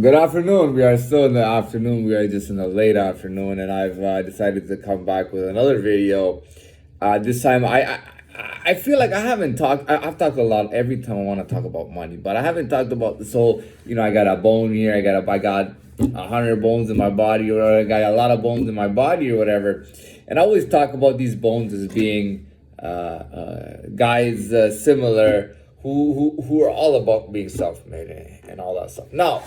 Good afternoon. We are still in the afternoon. We are just in the late afternoon, and I've decided to come back with another video. This time, I feel like I haven't talked. I've talked a lot every time I want to talk about money, but I haven't talked about this whole. I got a bone here. I got 100 bones in my body, or whatever. I got a lot of bones in my body, or whatever. And I always talk about these bones as being guys similar who are all about being self-made and all that stuff. Now,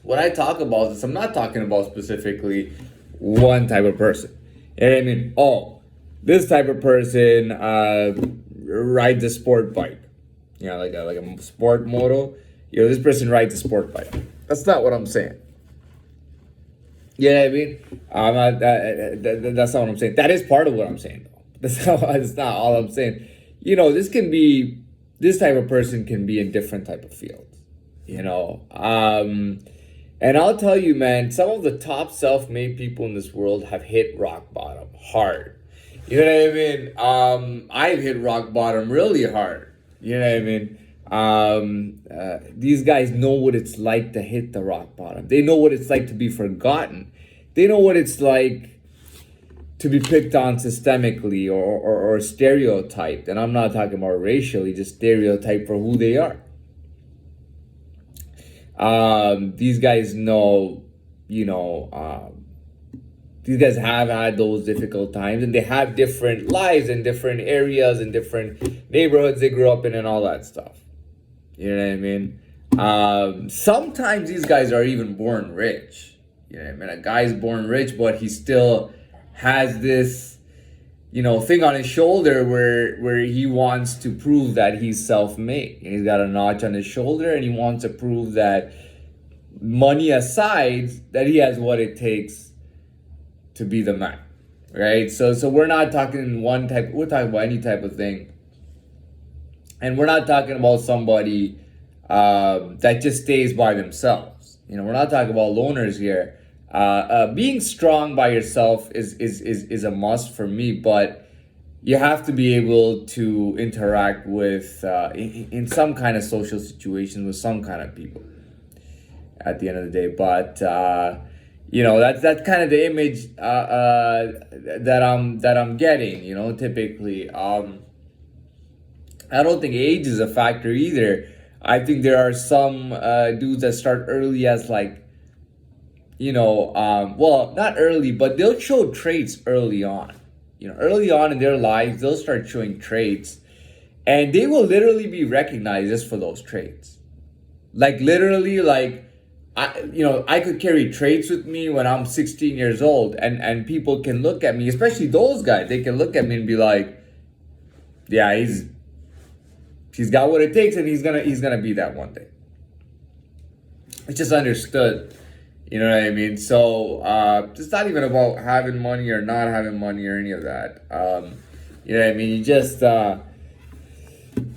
when I talk about this, I'm not talking about specifically one type of person. You know what I mean? Oh, this type of person rides a sport bike. Like a sport moto. This person rides a sport bike. That's not what I'm saying. You know what I mean? I'm not. That's not what I'm saying. That is part of what I'm saying, though. That's not all I'm saying. This type of person can be in different type of fields. And I'll tell you, man, some of the top self-made people in this world have hit rock bottom hard. You know what I mean? I've hit rock bottom really hard. You know what I mean? These guys know what it's like to hit the rock bottom. They know what it's like to be forgotten. They know what it's like to be picked on systemically or stereotyped. And I'm not talking about racially, just stereotyped for who they are. These guys know, these guys have had those difficult times, and they have different lives in different areas and different neighborhoods they grew up in and all that stuff. You know what I mean? Sometimes these guys are even born rich. You know what I mean? A guy's born rich, but he still has this, thing on his shoulder where he wants to prove that he's self-made. And he's got a notch on his shoulder, and he wants to prove that, money aside, that he has what it takes to be the man, right? So we're not talking one type. We're talking about any type of thing, and we're not talking about somebody that just stays by themselves. We're not talking about loners here. Being strong by yourself is a must for me, but you have to be able to interact with in some kind of social situations with some kind of people at the end of the day. But that's kind of the image that I'm getting. Typically, I don't think age is a factor either. I think there are some dudes that start early as well, not early, but they'll show traits early on. Early on in their lives, they'll start showing traits, and they will literally be recognized just for those traits. I could carry traits with me when I'm 16 years old, and people can look at me, especially those guys. They can look at me and be like, "Yeah, he's got what it takes, and he's gonna be that one day." It's just understood. You know what I mean? So it's not even about having money or not having money or any of that. You know what I mean? You just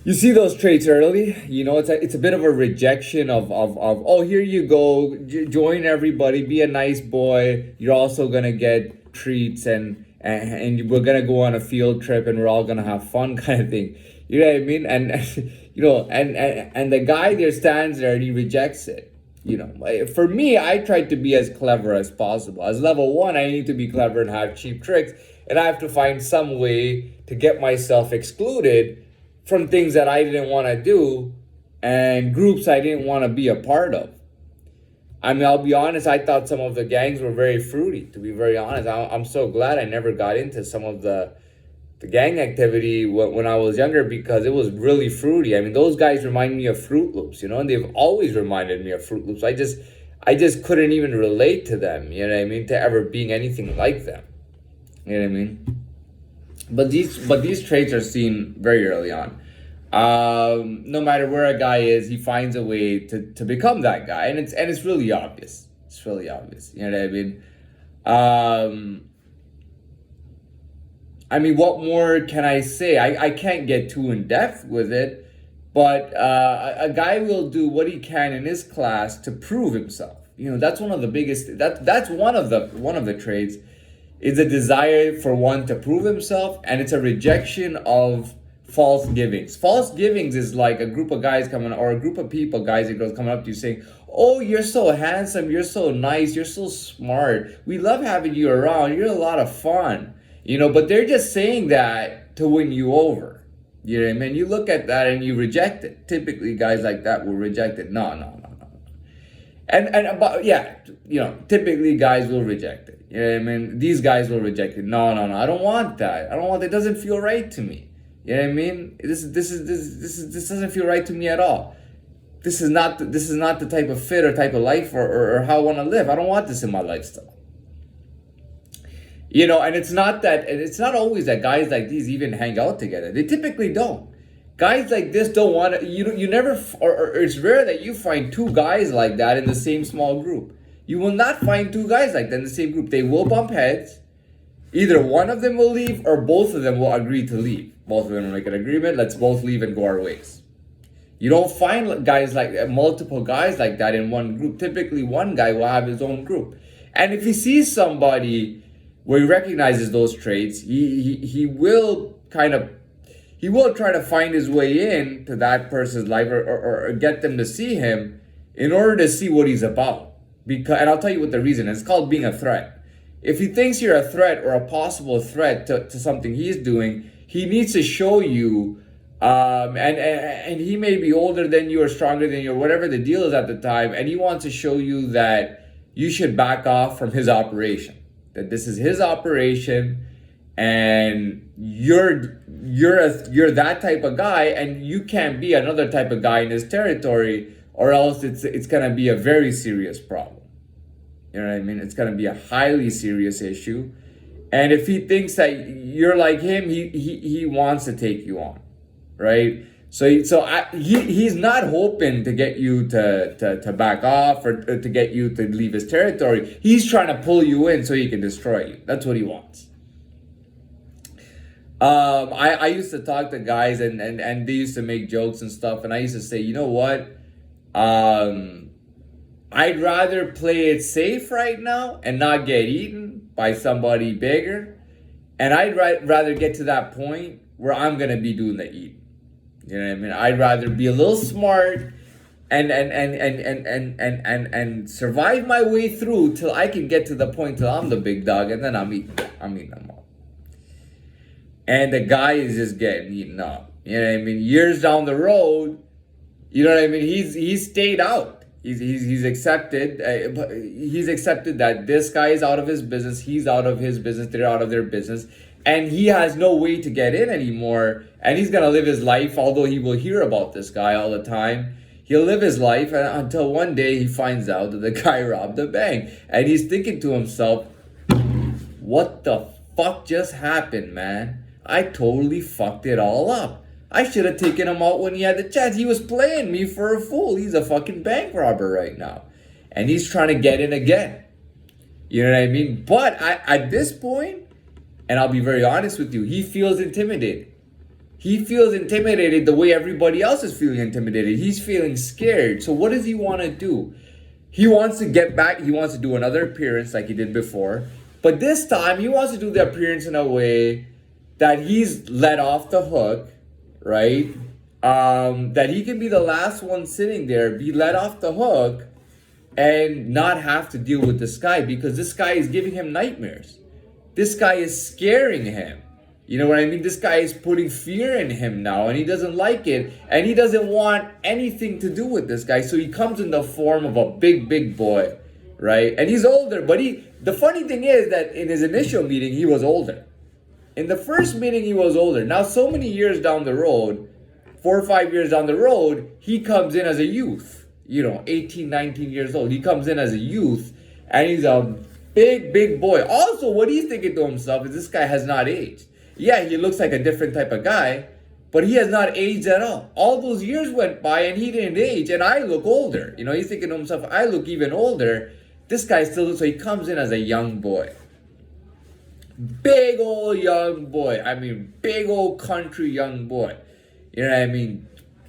you see those traits early. It's a bit of a rejection of oh, here you go, join everybody, be a nice boy. You're also gonna get treats and we're gonna go on a field trip and we're all gonna have fun, kind of thing. You know what I mean? And and the guy there stands there and he rejects it. For me, I tried to be as clever as possible. As level 1, I need to be clever and have cheap tricks. And I have to find some way to get myself excluded from things that I didn't want to do and groups I didn't want to be a part of. I mean, I'll be honest, I thought some of the gangs were very fruity, to be very honest. I'm so glad I never got into some of the gang activity when I was younger, because it was really fruity. I mean, those guys remind me of Fruit Loops, and they've always reminded me of Fruit Loops. I just couldn't even relate to them, you know what I mean, to ever being anything like them. You know what I mean? But these traits are seen very early on. No matter where a guy is, he finds a way to become that guy, and it's really obvious. It's really obvious. You know what I mean? What more can I say? I can't get too in depth with it, but a guy will do what he can in his class to prove himself. That's one of the biggest. That's one of the traits. Is a desire for one to prove himself, and it's a rejection of false givings. False givings is like a group of guys coming, or a group of people, guys and girls, coming up to you saying, "Oh, you're so handsome, you're so nice, you're so smart. We love having you around. You're a lot of fun." But they're just saying that to win you over. You know what I mean? You look at that and you reject it. Typically, guys like that will reject it. No, no, no, no. But yeah, typically guys will reject it. You know what I mean? These guys will reject it. No, no, no. I don't want that. I don't want that. It doesn't feel right to me. You know what I mean? This doesn't feel right to me at all. This is not the type of fit or type of life or how I want to live. I don't want this in my lifestyle. And it's not always that guys like these even hang out together. They typically don't. Guys like this don't want to, you never, or it's rare that you find two guys like that in the same small group. You will not find two guys like that in the same group. They will bump heads. Either one of them will leave or both of them will agree to leave. Both of them will make an agreement. Let's both leave and go our ways. You don't find guys like multiple guys like that in one group. Typically, one guy will have his own group. And if he sees somebody where he recognizes those traits, he will try to find his way in to that person's life or get them to see him in order to see what he's about. And I'll tell you what the reason is. It's called being a threat. If he thinks you're a threat or a possible threat to something he's doing, he needs to show you, and he may be older than you or stronger than you or whatever the deal is at the time, and he wants to show you that you should back off from his operation. That this is his operation, and you're that type of guy, and you can't be another type of guy in his territory, or else it's gonna be a very serious problem. You know what I mean? It's gonna be a highly serious issue, and if he thinks that you're like him, he wants to take you on, right? So he's not hoping to get you to back off or to get you to leave his territory. He's trying to pull you in so he can destroy you. That's what he wants. I used to talk to guys and they used to make jokes and stuff, and I used to say, you know what? I'd rather play it safe right now and not get eaten by somebody bigger, and I'd rather get to that point where I'm gonna be doing the eating. You know what I mean? I'd rather be a little smart and survive my way through till I can get to the point till I'm the big dog, and then I'm eating them all. And the guy is just getting eaten up. You know what I mean? Years down the road, you know what I mean? He's stayed out. He's accepted. He's accepted that this guy is out of his business. He's out of his business. They're out of their business. And he has no way to get in anymore. And he's going to live his life, although he will hear about this guy all the time. He'll live his life until one day he finds out that the guy robbed a bank. And he's thinking to himself, what the fuck just happened, man? I totally fucked it all up. I should have taken him out when he had the chance. He was playing me for a fool. He's a fucking bank robber right now. And he's trying to get in again. You know what I mean? But at this point, and I'll be very honest with you, he feels intimidated. He feels intimidated the way everybody else is feeling intimidated. He's feeling scared. So what does he want to do? He wants to get back. He wants to do another appearance like he did before. But this time, he wants to do the appearance in a way that he's let off the hook, right? That he can be the last one sitting there, be let off the hook, and not have to deal with this guy, because this guy is giving him nightmares. This guy is scaring him. You know what I mean? This guy is putting fear in him now, and he doesn't like it, and he doesn't want anything to do with this guy. So he comes in the form of a big boy, right? And he's older, but the funny thing is that in his initial meeting, he was older. In the first meeting, he was older. Now, so many years down the road, 4 or 5 years down the road, he comes in as a youth, 18, 19 years old. He comes in as a youth, and he's a big boy. Also, what he's thinking to himself is this guy has not aged. Yeah, he looks like a different type of guy, but he has not aged at all. All those years went by, and he didn't age, and I look older. He's thinking to himself, I look even older. This guy still looks, so he comes in as a young boy. Big old young boy. I mean, big old country young boy. You know what I mean?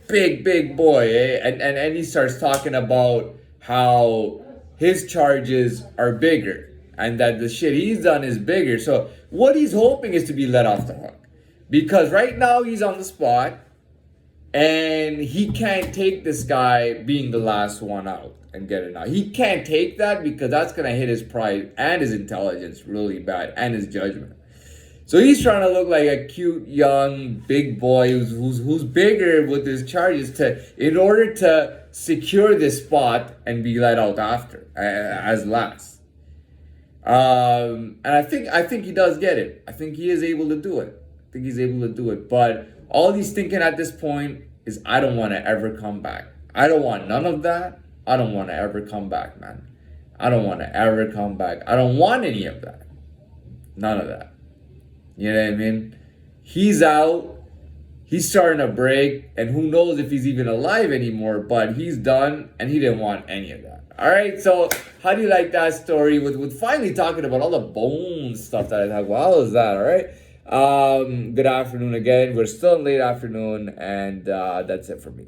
Big boy. Eh? And he starts talking about how his charges are bigger and that the shit he's done is bigger. So what he's hoping is to be let off the hook. Because right now he's on the spot and he can't take this guy being the last one out and get it out. He can't take that because that's going to hit his pride and his intelligence really bad and his judgment. So he's trying to look like a cute young big boy who's bigger with his charges in order to secure this spot and be let out after as last. And I think he does get it. I think he is able to do it. I think he's able to do it. But all he's thinking at this point is, I don't want to ever come back. I don't want none of that. I don't want to ever come back, man. I don't want to ever come back. I don't want any of that. None of that. You know what I mean? He's out. He's starting to break. And who knows if he's even alive anymore. But he's done. And he didn't want any of that. All right. So how do you like that story? With finally talking about all the bone stuff that I talked about. How was that? All right. Good afternoon again. We're still in late afternoon. And that's it for me.